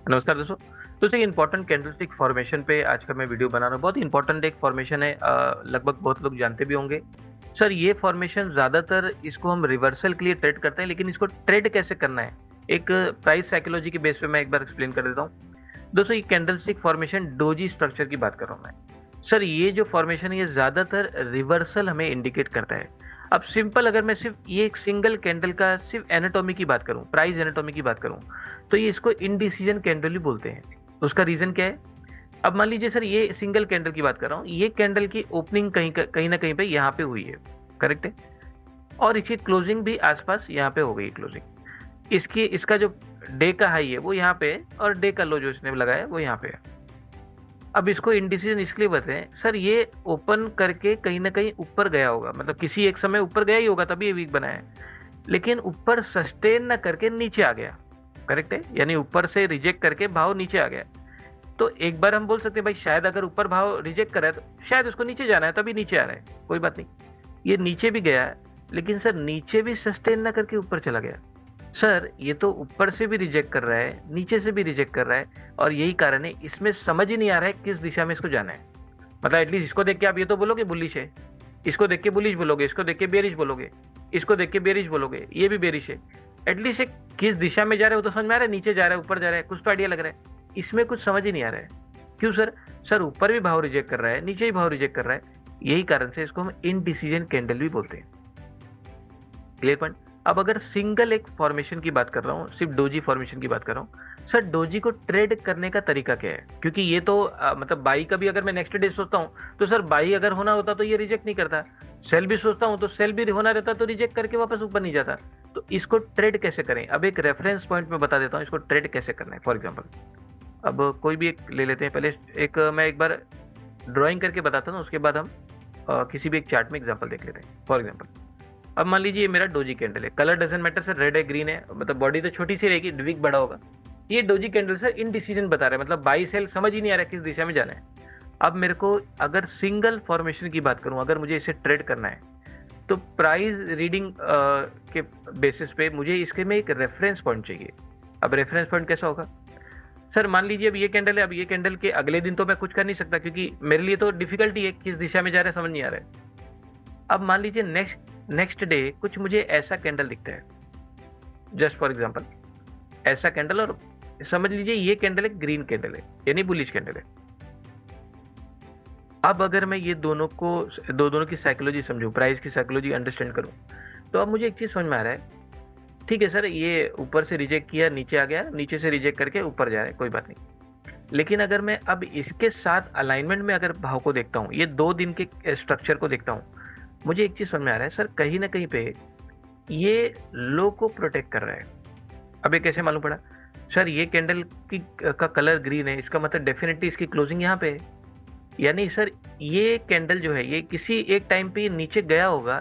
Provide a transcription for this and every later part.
नमस्कार दोस्तों। दोस्तों, इंपॉर्टेंट कैंडलस्टिक फॉर्मेशन पे आज का मैं वीडियो बना रहा हूँ। बहुत इंपॉर्टेंट एक फॉर्मेशन है, लगभग बहुत लोग जानते भी होंगे। सर, ये फॉर्मेशन ज़्यादातर इसको हम रिवर्सल के लिए ट्रेड करते हैं, लेकिन इसको ट्रेड कैसे करना है, एक प्राइस साइकोलॉजी के बेस पे मैं एक बार एक्सप्लेन कर देता हूँ। दोस्तों, ये कैंडलस्टिक फॉर्मेशन डोजी स्ट्रक्चर की बात कर रहा हूँ मैं। सर, ये जो फॉर्मेशन है ये ज़्यादातर रिवर्सल हमें इंडिकेट करता है। अब सिंपल, अगर मैं सिर्फ ये एक सिंगल कैंडल का सिर्फ एनाटॉमी की बात करूं, प्राइस एनाटॉमी की बात करूं, तो ये इसको इनडिसीजन कैंडल ही बोलते हैं। उसका रीजन क्या है? अब मान लीजिए सर, ये सिंगल कैंडल की बात कर रहा हूँ, ये कैंडल की ओपनिंग कहीं ना कहीं पे यहाँ पे हुई है, करेक्ट है, और इसकी क्लोजिंग भी आसपास यहाँ पे हो गई क्लोजिंग। इसकी इसका जो डे का हाई है वो यहाँ पे है, और डे का लो जो इसने लगाया है वो यहाँ पे है। अब इसको इंडिसीजन इसलिए बताएं सर, ये ओपन करके कहीं ना कहीं ऊपर गया होगा, मतलब किसी एक समय ऊपर गया ही होगा, तभी ये वीक बना है। लेकिन ऊपर सस्टेन ना करके नीचे आ गया, करेक्ट है, यानी ऊपर से रिजेक्ट करके भाव नीचे आ गया। तो एक बार हम बोल सकते हैं भाई, शायद अगर ऊपर भाव रिजेक्ट कर रहा है तो शायद उसको नीचे जाना है, तभी नीचे आ रहा है, कोई बात नहीं। ये नीचे भी गया है, लेकिन सर नीचे भी सस्टेन ना करके ऊपर चला गया। सर, ये तो ऊपर से भी रिजेक्ट कर रहा है, नीचे से भी रिजेक्ट कर रहा है, और यही कारण है इसमें समझ ही नहीं आ रहा है किस दिशा में इसको जाना है। मतलब एटलीस्ट इसको देख के आप ये तो बोलोगे बुलिश है, इसको देख के बुलिश बोलोगे, इसको देख के बेरिश बोलोगे, इसको देख के बेरिश बोलोगे, ये भी बेरिश है। एटलीस्ट एक किस दिशा में जा रहा है वो तो समझ में आ रहा है, नीचे जा रहा है ऊपर जा रहा है, कुछ तो आइडिया लग रहा है। इसमें कुछ समझ ही नहीं आ रहा है। क्यों सर? सर, ऊपर भी भाव रिजेक्ट कर रहा है, नीचे भी भाव रिजेक्ट कर रहा है। यही कारण से इसको हम इनडिसीजन कैंडल भी बोलते हैं। Clear point. अब अगर सिंगल एक फॉर्मेशन की बात कर रहा हूँ, सिर्फ डोजी फॉर्मेशन की बात कर रहा हूँ, सर डोजी को ट्रेड करने का तरीका क्या है? क्योंकि ये तो मतलब बाई का भी अगर मैं नेक्स्ट डे सोचता हूँ तो सर बाई अगर होना होता तो ये रिजेक्ट नहीं करता। सेल भी सोचता हूँ तो सेल भी होना रहता तो रिजेक्ट करके वापस ऊपर नहीं जाता। तो इसको ट्रेड कैसे करें? अब एक रेफरेंस पॉइंट में बता देता हूँ इसको ट्रेड कैसे करना है। फॉर एग्जाम्पल, अब कोई भी एक ले लेते हैं। पहले एक मैं एक बार ड्राइंग करके बताता हूँ, उसके बाद हम किसी भी एक चार्ट में एग्जाम्पल देख लेते हैं। फॉर एग्जाम्पल, अब मान लीजिए ये मेरा डोजी कैंडल है, colour doesn't matter sir, red है ग्रीन है, मतलब बॉडी तो छोटी सी रहेगी, विक बड़ा होगा। ये डोजी कैंडल सर इनडिसीजन बता रहा है, मतलब बाई सेल समझ ही नहीं आ रहा है किस दिशा में जाना है। अब मेरे को अगर सिंगल फॉर्मेशन की बात करूं, अगर मुझे इसे ट्रेड करना है तो प्राइस रीडिंग के बेसिस पे मुझे इसके में एक रेफरेंस पॉइंट चाहिए। अब रेफरेंस पॉइंट कैसा होगा? सर मान लीजिए अब ये कैंडल है, अब ये कैंडल के अगले दिन तो मैं कुछ कर नहीं सकता, क्योंकि मेरे लिए तो डिफिकल्टी है, किस दिशा में जा रहा है समझ नहीं आ रहा है। अब मान लीजिए नेक्स्ट डे कुछ मुझे ऐसा कैंडल दिखता है, जस्ट फॉर एग्जांपल ऐसा कैंडल, और समझ लीजिए ये कैंडल एक ग्रीन कैंडल है, यानी बुलिश कैंडल है। अब अगर मैं ये दोनों की साइकोलॉजी समझूं, प्राइस की साइकोलॉजी अंडरस्टैंड करूं, तो अब मुझे एक चीज समझ में आ रहा है। ठीक है सर, ये ऊपर से रिजेक्ट किया, नीचे आ गया, नीचे से रिजेक्ट करके ऊपर जा रहा है, कोई बात नहीं। लेकिन अगर मैं अब इसके साथ अलाइनमेंट में अगर भाव को देखता हूँ, ये 2 दिन के स्ट्रक्चर को देखता हूँ, मुझे एक चीज समझ में आ रहा है सर, कहीं ना कहीं पे ये लो को प्रोटेक्ट कर रहा है। अब ये कैसे मालूम पड़ा? सर, ये कैंडल की का कलर ग्रीन है, इसका मतलब डेफिनेटली इसकी क्लोजिंग यहाँ पे है। यानी सर, ये कैंडल जो है ये किसी एक टाइम पे नीचे गया होगा,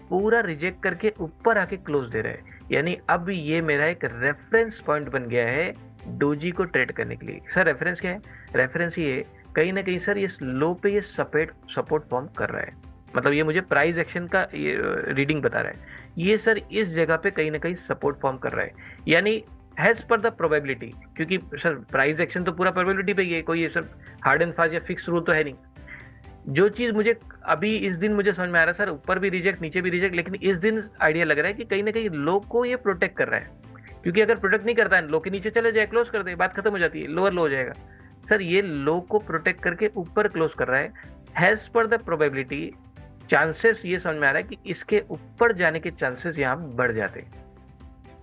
पूरा रिजेक्ट करके ऊपर आके क्लोज दे रहा है। यानी अब ये मेरा एक रेफरेंस पॉइंट बन गया है डोजी को ट्रेड करने के लिए। सर रेफरेंस क्या है? रेफरेंस ये कहीं ना कहीं सर ये लो पे ये सपोर्ट फॉर्म कर रहा है, मतलब ये मुझे प्राइस एक्शन का ये रीडिंग बता रहा है। ये सर इस जगह पे कहीं ना कहीं सपोर्ट फॉर्म कर रहा है, यानी हैज पर द प्रोबेबिलिटी, क्योंकि सर प्राइस एक्शन तो पूरा प्रोबेबिलिटी पे ही है, कोई ये सर हार्ड एंड फास्ट या फिक्स रूल तो है नहीं। जो चीज मुझे अभी इस दिन मुझे समझ में आ रहा है सर, ऊपर भी रिजेक्ट नीचे भी रिजेक्ट, लेकिन इस दिन आइडिया लग रहा है कि कहीं ना कहीं लो को ये प्रोटेक्ट कर रहा है। क्योंकि अगर प्रोटेक्ट नहीं करता है, लो के नीचे चले जाए, क्लोज कर दे, बात खत्म हो जाती है, लोअर लो हो जाएगा। सर, ये लो को प्रोटेक्ट करके ऊपर क्लोज कर रहा है, हैज पर द प्रोबेबिलिटी। चांसेस ये समझ में आ रहा है कि इसके ऊपर जाने के चांसेस यहाँ बढ़ जाते हैं।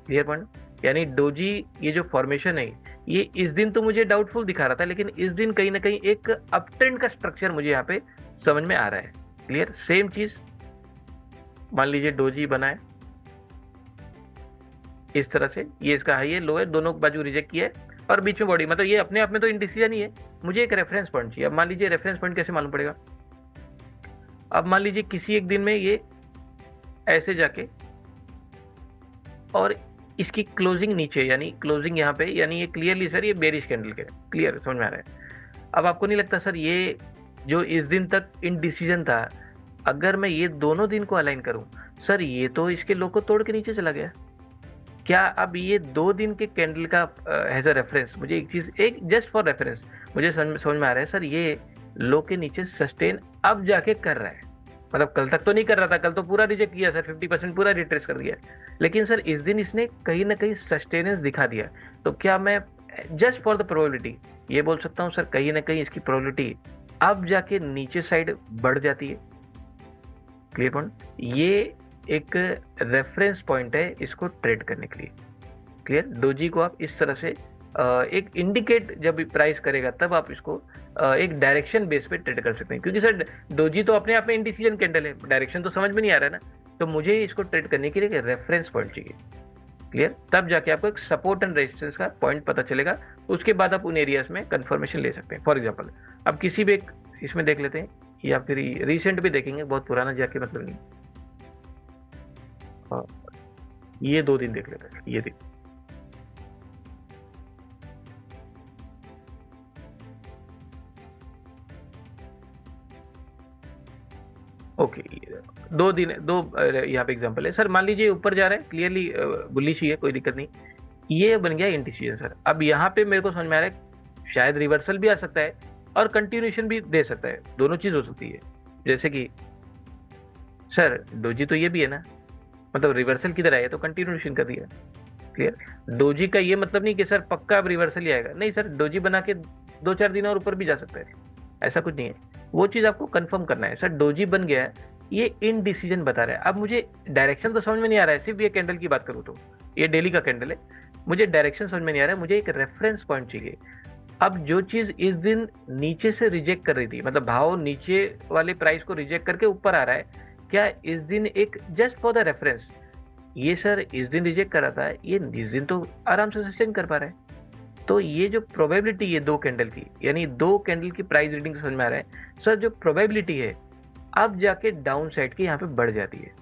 Clear point. यानी डोजी ये जो फॉर्मेशन है, ये इस दिन तो मुझे डाउटफुल दिखा रहा था, लेकिन इस दिन कहीं ना कहीं एक अपट्रेंड का स्ट्रक्चर मुझे यहाँ पे समझ में आ रहा है। क्लियर। सेम चीज मान लीजिए डोजी बना है इस तरह से, ये इसका हाई है, लो है, दोनों बाजू रिजेक्ट किया है, और बीच में बॉडी, मतलब ये अपने आप में तो इंडिसीजन ही है। मुझे एक रेफरेंस पॉइंट चाहिए। अब मान लीजिए रेफरेंस पॉइंट कैसे मालूम पड़ेगा? अब मान लीजिए किसी एक दिन में ये ऐसे जाके और इसकी क्लोजिंग नीचे, यानी क्लोजिंग यहाँ पे, यानी ये क्लियरली सर ये बेरिश कैंडल के, क्लियर समझ में आ रहा है। अब आपको नहीं लगता सर ये जो इस दिन तक इनडिसीजन था, अगर मैं ये दोनों दिन को अलाइन करूं, सर ये तो इसके लो को तोड़ के नीचे चला गया। क्या अब ये 2 दिन के कैंडल का एज अ रेफरेंस मुझे एक चीज, एक जस्ट फॉर रेफरेंस मुझे समझ में आ रहा है सर, ये लो के नीचे सस्टेन अब जाके कर रहा है, मतलब कल तक तो नहीं कर रहा था, कल तो पूरा रिजेक्ट किया सर, 50% पूरा रिट्रेस कर दिया, लेकिन सर इस दिन इसने कहीं ना कहीं सस्टेनेंस दिखा दिया। तो क्या मैं जस्ट फॉर द प्रोबेबिलिटी ये बोल सकता हूँ सर, कहीं ना कहीं इसकी प्रोबेबिलिटी अब जाके नीचे साइड बढ़ जाती है? Clear point? ये एक रेफरेंस पॉइंट है इसको ट्रेड करने के लिए। क्लियर? डोजी को आप इस तरह से एक इंडिकेट जब प्राइस करेगा तब आप इसको एक डायरेक्शन बेस पे ट्रेड कर सकते हैं, क्योंकि सर डोजी तो अपने आप में इंडिसीजन कैंडल है, डायरेक्शन तो समझ में नहीं आ रहा है ना, तो मुझे इसको ट्रेड करने के लिए एक रेफरेंस पॉइंट चाहिए। क्लियर? तब जाके आपको एक सपोर्ट एंड रेजिस्टेंस का पॉइंट पता चलेगा, उसके बाद आप उन एरियाज में कंफर्मेशन ले सकते हैं। फॉर एग्जांपल अब किसी भी एक इसमें देख लेते हैं, या फिर रिसेंट भी देखेंगे, बहुत पुराना जाके मतलब नहीं, ये 2 दिन देख लेते हैं, ये दिन ओके, 2 दिन, दो यहाँ पे एग्जांपल है सर, मान लीजिए ऊपर जा रहा है क्लियरली बुलिश ही है, कोई दिक्कत नहीं, ये बन गया इंडिसीजन सर। अब यहाँ पे मेरे को समझ में आ रहा है शायद रिवर्सल भी आ सकता है और कंटिन्यूएशन भी दे सकता है, दोनों चीज हो सकती है। जैसे कि सर डोजी तो ये भी है ना, मतलब रिवर्सल किधर आया तो कंटिन्यूएशन कर दिया। क्लियर? डोजी का ये मतलब नहीं कि सर पक्का अब रिवर्सल ही आएगा, नहीं सर, डोजी बना के 2-4 दिन और ऊपर भी जा सकता है, ऐसा कुछ नहीं है, वो चीज आपको कंफर्म करना है। सर डोजी बन गया है, ये इनडिसीजन बता रहा है। अब मुझे डायरेक्शन तो समझ में नहीं आ रहा है, सिर्फ ये कैंडल की बात करूँ तो ये डेली का कैंडल है, मुझे डायरेक्शन समझ में नहीं आ रहा है, मुझे एक रेफरेंस पॉइंट चाहिए। अब जो चीज इस दिन नीचे से रिजेक्ट कर रही थी, मतलब भाव नीचे वाले प्राइस को रिजेक्ट करके ऊपर आ रहा है, क्या इस दिन एक जस्ट फॉर द रेफरेंस, ये सर इस दिन रिजेक्ट कर रहा था, ये इस दिन तो आराम से सस्टेन कर पा रहा है। तो ये जो प्रोबेबिलिटी है 2 कैंडल की, यानी 2 कैंडल की प्राइस रीडिंग समझ में आ रहा है सर, जो प्रोबेबिलिटी है अब जाके डाउन साइड की यहाँ पे बढ़ जाती है।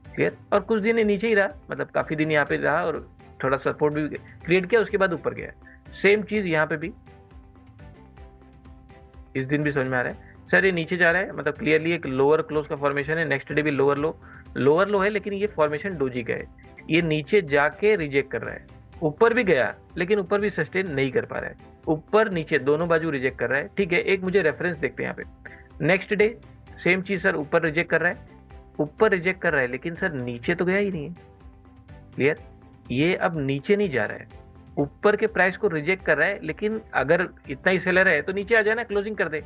क्लियर? और कुछ दिन ये नीचे ही रहा, मतलब काफी दिन यहाँ पे रहा और थोड़ा सपोर्ट भी क्रिएट किया, उसके बाद ऊपर गया। सेम चीज यहाँ पे भी इस दिन भी समझ में आ रहा है सर, ये नीचे जा रहा है, मतलब क्लियरली एक लोअर क्लोज का फॉर्मेशन है, नेक्स्ट डे भी लोअर लो है, लेकिन ये फॉर्मेशन डोजी का है, ये नीचे जाके रिजेक्ट कर रहा है, ऊपर भी गया लेकिन ऊपर भी सस्टेन नहीं कर पा रहा है, ऊपर नीचे दोनों बाजू रिजेक्ट कर रहा है। ठीक है, एक मुझे रेफरेंस देखते हैं यहाँ पे, नेक्स्ट डे सेम चीज सर, ऊपर रिजेक्ट कर रहा है, ऊपर रिजेक्ट कर रहा है, लेकिन सर नीचे तो गया ही नहीं है। क्लियर? ये अब नीचे नहीं जा रहा है, ऊपर के प्राइस को रिजेक्ट कर रहा है, लेकिन अगर इतना ही सेलर है तो नीचे आ जाए ना, क्लोजिंग कर दे।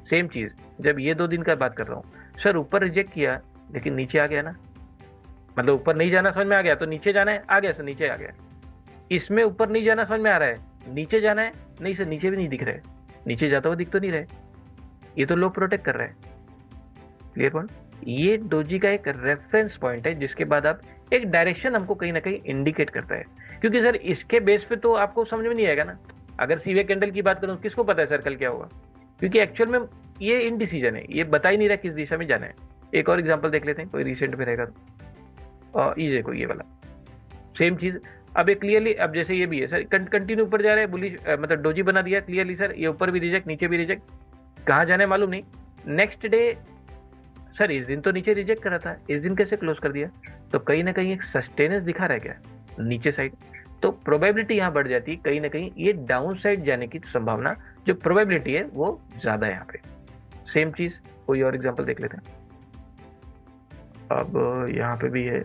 सेम चीज जब ये 2 दिन का बात कर रहा हूँ सर, ऊपर रिजेक्ट किया लेकिन नीचे आ गया ना, मतलब ऊपर नहीं जाना समझ में आ गया तो नीचे जाना है, आ गया सर नीचे आ गया। इसमें ऊपर नहीं जाना समझ में आ रहा है, नीचे जाना है, नहीं सर नीचे भी नहीं दिख रहा है, नीचे जाता हुआ दिख तो नहीं रहा है, ये तो लो प्रोटेक्ट कर रहा है। Clear point? ये डोजी का एक रेफरेंस पॉइंट है, जिसके बाद आप एक डायरेक्शन हमको कहीं ना कहीं इंडिकेट करता है, क्योंकि सर इसके बेस पे तो आपको समझ में नहीं आएगा ना। अगर सीवे कैंडल की बात करूं, किसको पता है सर कल क्या होगा, क्योंकि एक्चुअल में ये इनडिसीजन है, ये बता ही नहीं रहा किस दिशा में जाना है। एक और एग्जांपल देख लेते हैं, कोई रिसेंट में रहेगा तो, और ये देखो ये वाला सेम चीज। अब ये क्लियरली, अब जैसे ये भी है सर, कंटिन्यू ऊपर जा रहा है, बुलिश मतलब डोजी बना दिया क्लियरली सर, ये ऊपर भी रिजेक्ट नीचे भी रिजेक्ट, कहाँ जाना है मालूम नहीं। नेक्स्ट डे सर इस दिन तो नीचे रिजेक्ट करा था, इस दिन कैसे क्लोज कर दिया, तो कहीं ना कहीं एक सस्टेनेंस दिखा रहा है क्या नीचे साइड, तो प्रोबेबिलिटी यहाँ बढ़ जाती है, कहीं ना कहीं ये डाउन साइड जाने की संभावना जो प्रोबेबिलिटी है वो ज्यादा है यहाँ पे। सेम चीज कोई और एग्जांपल देख लेते हैं। अब यहाँ पे भी है,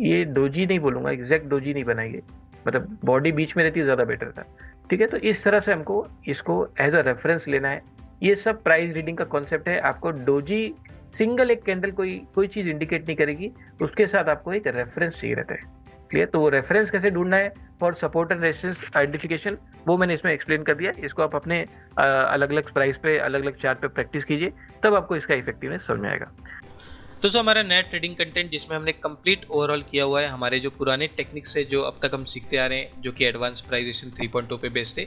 ये डोजी नहीं बोलूंगा, एग्जैक्ट डोजी नहीं बनाएंगे, मतलब बॉडी बीच में रहती है ज्यादा बेटर था। ठीक है, तो इस तरह से हमको इसको एज अ रेफरेंस लेना है। ये सब प्राइस रीडिंग का कॉन्सेप्ट है, आपको डोजी सिंगल एक कैंडल कोई चीज इंडिकेट नहीं करेगी, उसके साथ आपको एक रेफरेंस चाहिए रहता है। क्लियर? तो वो रेफरेंस कैसे ढूंढना है for support and resistance identification, वो मैंने इसमें एक्सप्लेन कर दिया। इसको आप अपने अलग अलग प्राइस पे, अलग अलग चार्ट पे प्रैक्टिस कीजिए, तब आपको इसका इफेक्टिवनेस समझ में आएगा। तो जो हमारा नया ट्रेडिंग कंटेंट, जिसमें हमने कंप्लीट ओवरऑल किया हुआ है हमारे जो पुराने टेक्निक्स से जो अब तक हम सीखते आ रहे हैं, जो कि एडवांस प्राइजेशन 3.0 पे बेस्ड थे।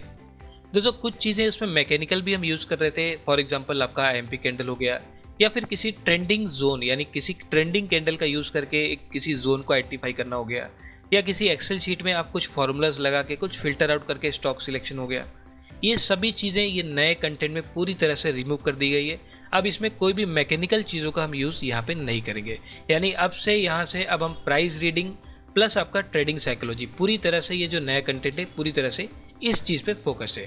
दोस्तों कुछ चीज़ें उसमें मैकेनिकल भी हम यूज़ कर रहे थे, फॉर एग्जांपल आपका IMP कैंडल हो गया, या फिर किसी ट्रेंडिंग जोन यानी किसी ट्रेंडिंग कैंडल का यूज़ करके एक किसी जोन को आइडेंटिफाई करना हो गया, या किसी एक्सेल शीट में आप कुछ फॉर्मूलाज लगा के कुछ फिल्टर आउट करके स्टॉक सिलेक्शन हो गया। ये सभी चीज़ें ये नए कंटेंट में पूरी तरह से रिमूव कर दी गई है। अब इसमें कोई भी मैकेनिकल चीज़ों का हम यूज़ यहाँ पे नहीं करेंगे, यानी अब से यहाँ से अब हम प्राइस रीडिंग प्लस आपका ट्रेडिंग साइकोलॉजी। पूरी तरह से ये जो नया कंटेंट है पूरी तरह से इस चीज़ पे फोकस है।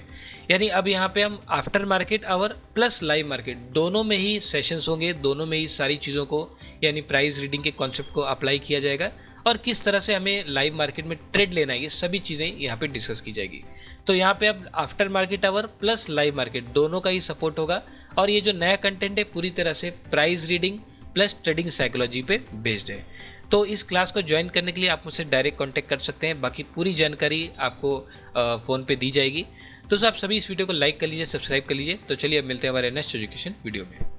यानी अब यहाँ पे हम after market hour plus live market दोनों में ही सेशंस होंगे, दोनों में ही सारी चीज़ों को यानी प्राइस रीडिंग के कॉन्सेप्ट को अप्लाई किया जाएगा और किस तरह से हमें लाइव मार्केट में ट्रेड लेना है ये सभी चीज़ें यहाँ पे डिस्कस की जाएगी। तो यहाँ पे अब after market hour plus live market दोनों का ही सपोर्ट होगा और ये जो नया कंटेंट है पूरी तरह से price reading plus trading psychology पे बेस्ड है। तो इस क्लास को ज्वाइन करने के लिए आप मुझसे डायरेक्ट कांटेक्ट कर सकते हैं, बाकी पूरी जानकारी आपको फ़ोन पे दी जाएगी। तो आप सभी इस वीडियो को लाइक कर लीजिए, सब्सक्राइब कर लीजिए। तो चलिए अब मिलते हैं हमारे नेक्स्ट एजुकेशन वीडियो में।